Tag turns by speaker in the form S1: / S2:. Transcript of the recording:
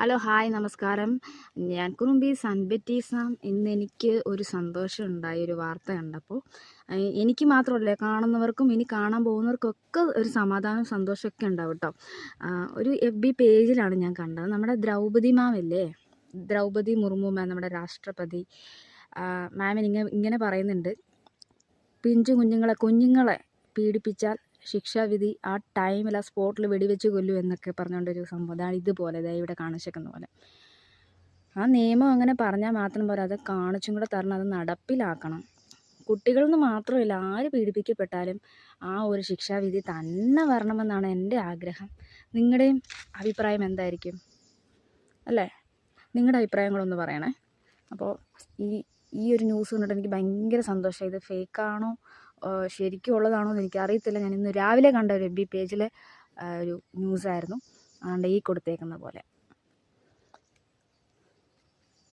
S1: Hello hi നമസ്കാരം. ഞാൻ കുറുമ്പി സൺബെറ്റീസാം. ഇന്നെനിക്ക് ഒരു സന്തോഷം ഉണ്ടായി ഒരു വാർത്ത കണ്ടപ്പോൾ. എനിക്ക് മാത്രമല്ല, കാണുന്നവർക്കും ഇനി കാണാൻ പോകുന്നവർക്കൊക്കെ ഒരു സമാധാനം സന്തോഷമൊക്കെ ഉണ്ടാവും കേട്ടോ. ഒരു FB പേജിലാണ് ഞാൻ കണ്ടത്. നമ്മുടെ ദ്രൗപദി മാമില്ലേ, ദ്രൗപദി മുർമു മാം, നമ്മുടെ രാഷ്ട്രപതി മാമിന് ഇങ്ങനെ പറയുന്നുണ്ട്: പിഞ്ചു കുഞ്ഞുങ്ങളെ പീഡിപ്പിച്ചാൽ ശിക്ഷാവിധി ആ ടൈമിൽ ആ സ്പോട്ടിൽ വെടിവെച്ച് കൊല്ലു എന്നൊക്കെ പറഞ്ഞുകൊണ്ടൊരു സംഭവം. അതാണ് ഇതുപോലെ ഇവിടെ കാണിച്ചേക്കുന്ന പോലെ. ആ നിയമം അങ്ങനെ പറഞ്ഞാൽ മാത്രം പോരാ, അത് കാണിച്ചും കൂടെ തരണം, അത് നടപ്പിലാക്കണം. കുട്ടികളെന്ന് മാത്രമല്ല, ആര് പീഡിപ്പിക്കപ്പെട്ടാലും ആ ഒരു ശിക്ഷാവിധി തന്നെ വരണമെന്നാണ് എൻ്റെ ആഗ്രഹം. നിങ്ങളുടെയും അഭിപ്രായം എന്തായിരിക്കും അല്ലേ? നിങ്ങളുടെ അഭിപ്രായങ്ങളൊന്ന് പറയണേ. അപ്പോൾ ഈ ഒരു ന്യൂസ് കണ്ടിട്ട് എനിക്ക് ഭയങ്കര സന്തോഷമായി. ഇത് ഫേക്കാണോ ശരിക്കും ഉള്ളതാണോ എന്ന് എനിക്കറിയത്തില്ല. ഞാൻ ഇന്ന് രാവിലെ കണ്ട ഒരു FB പേജിലെ ഒരു ന്യൂസായിരുന്നു. അതുകൊണ്ട് ഈ കൊടുത്തേക്കുന്ന പോലെ.